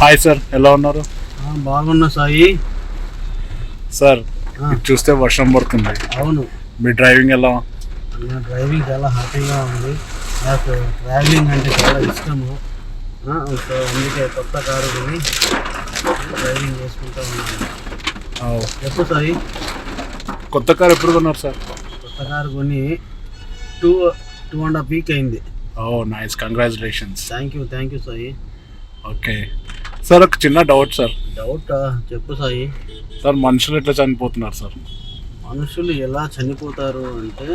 Hi sir, ఎలా ఉన్నారు? బాగున్నా సాయి. సార్ చూస్తే వర్షం పడుతుంది. అవును, మీ డ్రైవింగ్ ఎలా? నా డ్రైవింగ్ చాలా హ్యాపీగా ఉంది. నాకు ట్రావెలింగ్ అంటే చాలా ఇష్టము. సో అందుకే కొత్త కారు కొని డ్రైవింగ్ చేసుకుంటూ ఉన్నాను. చెప్పు సాయి. కొత్త కారు ఎప్పుడు కొన్నారు సార్? కొత్త కారు కొని 2.5 వీక్ అయింది. Nice, congratulations. Thank you Sai. Okay sir, ఒక చిన్న డౌట్ సార్. డౌటా? చెప్పు సాయి. సార్, మనుషులు ఎట్లా చనిపోతున్నారు సార్? మనుషులు ఎలా చనిపోతారు అంటే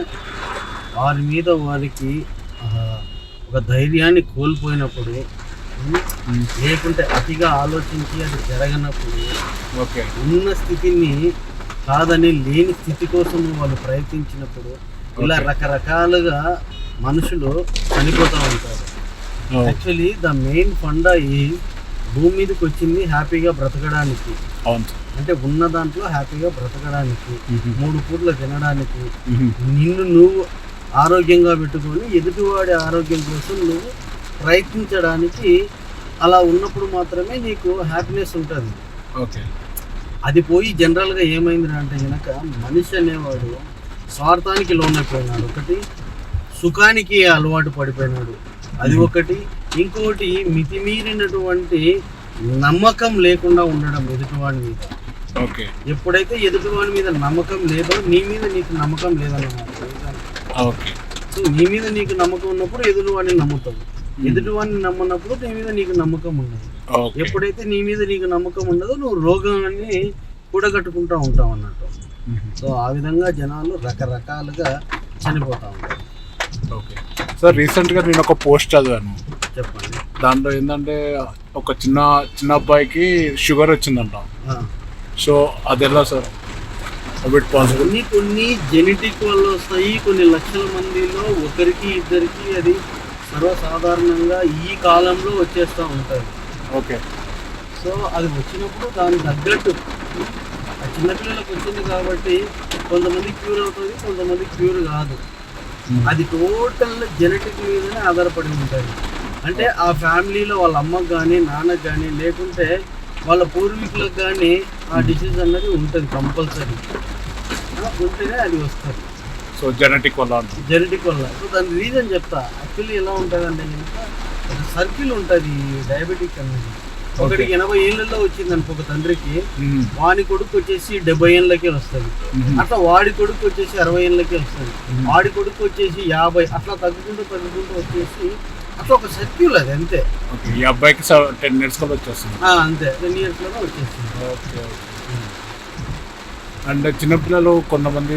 వారి మీద వారికి ఒక ధైర్యాన్ని కోల్పోయినప్పుడు, లేకుంటే అతిగా ఆలోచించి అది జరగనప్పుడు, ఓకే, ఉన్న స్థితిని కాదని లేని స్థితి కోసం వాళ్ళు ప్రయత్నించినప్పుడు, ఇలా రకరకాలుగా మనుషులు చనిపోతూ ఉంటారు. యాక్చువల్లీ ద మెయిన్ ఫండా ఈ భూమి మీదకి వచ్చింది హ్యాపీగా బ్రతకడానికి. అవును, అంటే ఉన్న దాంట్లో హ్యాపీగా బ్రతకడానికి, 3 పూట్ల తినడానికి, నిన్ను నువ్వు ఆరోగ్యంగా పెట్టుకొని ఎదుటివాడి ఆరోగ్యం కోసం నువ్వు ప్రయత్నించడానికి. అలా ఉన్నప్పుడు మాత్రమే నీకు హ్యాపీనెస్ ఉంటుంది. ఓకే, అది పోయి జనరల్గా ఏమైంది అంటే కనుక మనిషి అనేవాడు స్వార్థానికి లోనైపోయినాడు. ఒకటి సుఖానికి అలవాటు పడిపోయినాడు, అది ఒకటి. ఇంకొకటి మితిమీరినటువంటి నమ్మకం లేకుండా ఉండడం ఎదుటివాడి మీద. ఓకే, ఎప్పుడైతే ఎదుటివాడి మీద నమ్మకం లేదో నీ మీద నీకు నమ్మకం లేదన్నమాట. ఓకే, సో నీ మీద నీకు నమ్మకం ఉన్నప్పుడు ఎదుటివాడిని నమ్ముతావు, ఎదుటివాడిని నమ్మనప్పుడు నీ మీద నీకు నమ్మకం ఉండదు. ఎప్పుడైతే నీ మీద నీకు నమ్మకం ఉండదో నువ్వు రోగాన్ని కూడగట్టుకుంటూ ఉంటావు అన్నట్టు. సో ఆ విధంగా జనాలు రకరకాలుగా చనిపోతూ ఉంటారు. ఓకే సార్, రీసెంట్గా నేను ఒక పోస్ట్ చదివాను. చెప్పండి. దాంట్లో ఏంటంటే ఒక చిన్న అబ్బాయికి షుగర్ వచ్చిందంట. సో అది ఎలా సార్? పాసిబుల్? కొన్ని జెనెటిక్ వల్ల వస్తాయి. కొన్ని లక్షల మందిలో ఒకరికి ఇద్దరికి అది సర్వసాధారణంగా ఈ కాలంలో వచ్చేస్తూ ఉంటుంది. ఓకే, సో అది వచ్చినప్పుడు దానికి తగ్గట్టు ఆ చిన్నపిల్లలకు వచ్చింది కాబట్టి కొంతమంది క్యూర్ అవుతుంది, కొంతమంది క్యూర్ కాదు. అది టోటల్ జెనెటిక్ మీదనే ఆధారపడి ఉంటుంది. అంటే ఆ ఫ్యామిలీలో వాళ్ళ అమ్మకు కానీ నాన్నకు కానీ లేకుంటే వాళ్ళ పూర్వీకులకు కానీ ఆ డిసీజ్ అన్నది ఉంటుంది కంపల్సరీ. ఉంటేనే అది వస్తుంది. సో జెనెటిక్ వల్ల. సో దాని రీజన్ చెప్తా. యాక్చువల్లీ ఎలా ఉంటుంది అంటే కనుక ఒక సర్కిల్ ఉంటుంది డయాబెటిక్ అనేది. ఒకటికి 80 ఏళ్ళలో వచ్చింది అనుకో ఒక తండ్రికి, వాడి కొడుకు వచ్చేసి 70 ఏళ్ళకే వస్తుంది. అట్లా వాడి కొడుకు వచ్చేసి 60 ఏళ్ళకే వస్తుంది. వాడి కొడుకు వచ్చేసి 50, అట్లా తగ్గుకుంటూ వచ్చేసి అట్లా ఒక సర్క్యూల్ అది. అంతే. ఈ అబ్బాయికి 10 ఇయర్స్ కూడా వచ్చేస్తుంది. అంతే, 10 ఇయర్స్ లోనే వచ్చేస్తుంది. ఓకే. అండ్ చిన్నపిల్లలు కొంతమంది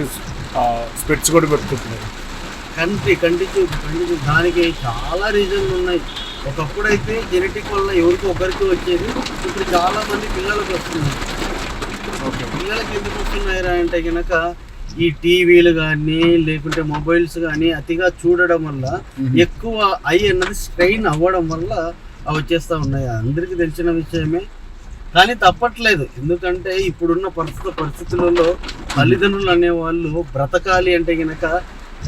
స్పెట్స్ కూడా పెట్టుకుంటున్నారు. కంటి చూపు దానికి చాలా రీజన్లు ఉన్నాయి. ఒకప్పుడైతే జెనెటిక్ వల్ల ఎవరికి ఒకరికి వచ్చేది, ఇప్పుడు చాలా మంది పిల్లలకు వస్తున్నాయి. పిల్లలకి ఎందుకు వస్తున్నాయి అంటే కనుక ఈ టీవీలు కానీ లేకుంటే మొబైల్స్ కానీ అతిగా చూడడం వల్ల ఎక్కువ ఐ అన్నది స్ట్రెయిన్ అవ్వడం వల్ల అవి వచ్చేస్తూ ఉన్నాయి. అందరికీ తెలిసిన విషయమే, కానీ తప్పట్లేదు. ఎందుకంటే ఇప్పుడున్న పరిస్థితులలో తల్లిదండ్రులు అనేవాళ్ళు బ్రతకాలి అంటే కనుక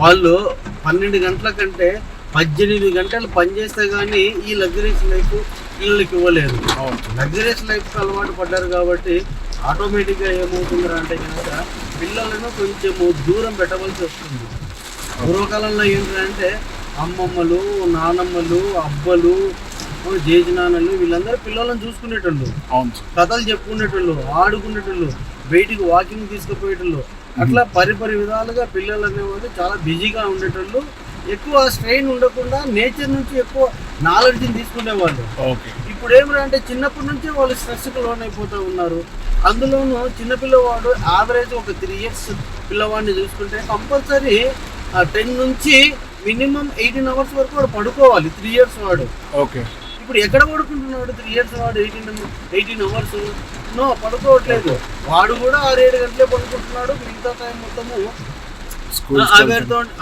వాళ్ళు 12 గంటల కంటే 18 గంటలు పనిచేస్తే కానీ ఈ లగ్జరీస్ లైఫ్ పిల్లలకి ఇవ్వలేదు. లగ్జరీస్ లైఫ్కి అలవాటు పడ్డారు కాబట్టి ఆటోమేటిక్గా ఏమవుతుందిరా అంటే కనుక పిల్లలను కొంచెము దూరం పెట్టవలసి వస్తుంది. పూర్వకాలంలో ఏంటంటే అమ్మమ్మలు, నానమ్మలు, అబ్బలు, జేజనాన్నలు వీళ్ళందరూ పిల్లలను చూసుకునేటోళ్ళు, కథలు చెప్పుకునేటోళ్ళు, ఆడుకునేటోళ్ళు, బయటికి వాకింగ్ తీసుకుపోయేటోళ్ళు. అట్లా పరిపరి విధాలుగా పిల్లలు అనేవాళ్ళు చాలా బిజీగా ఉండేటోళ్ళు. ఎక్కువ స్ట్రెయిన్ ఉండకుండా నేచర్ నుంచి ఎక్కువ నాలెడ్జ్ని తీసుకునేవాళ్ళు. ఇప్పుడు ఏమిటంటే చిన్నప్పటి నుంచే వాళ్ళు స్ట్రెస్కి లోనైపోతూ ఉన్నారు. అందులోనూ చిన్నపిల్లవాడు యావరేజ్ ఒక 3 ఇయర్స్ పిల్లవాడిని చూసుకుంటే కంపల్సరీ 10 నుంచి మినిమం 18 అవర్స్ వరకు వాడు పడుకోవాలి. 3 ఇయర్స్ వాడు. ఓకే. ఇప్పుడు ఎక్కడ పడుకుంటున్నాడు? 3 ఇయర్స్ వాడు 18 అవర్స్ పడుకోవట్లేదు. వాడు కూడా 6-7 గంటలే పడుకుంటున్నాడు. మిగతా టైం మొత్తము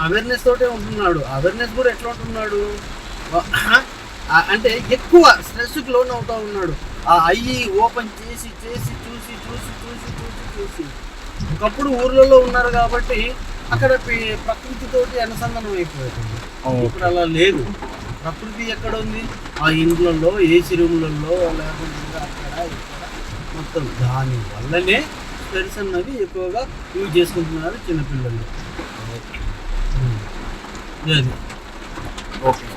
అవేర్నెస్ తోటే ఉంటున్నాడు. అవేర్నెస్ కూడా ఎట్లా ఉంటున్నాడు అంటే ఎక్కువ స్ట్రెస్కి లోన్ అవుతా ఉన్నాడు. ఆ ఐ ఓపెన్ చేసి చూసి ఒకప్పుడు ఊర్లలో ఉన్నారు కాబట్టి అక్కడ ప్రకృతితోటి అనుసంధానం అయిపోతుంది. ఇప్పుడు అలా లేదు. ప్రకృతి ఎక్కడ ఉంది? ఆ ఇండ్లలో, ఏసీ రూమ్లలో, లేకుంటే అక్కడ ఇక్కడ మొత్తం. దాని వల్లనే స్పెట్స్ అన్నది ఎక్కువగా యూజ్ చేసుకుంటున్నారు చిన్నపిల్లలు. అది ఓకే.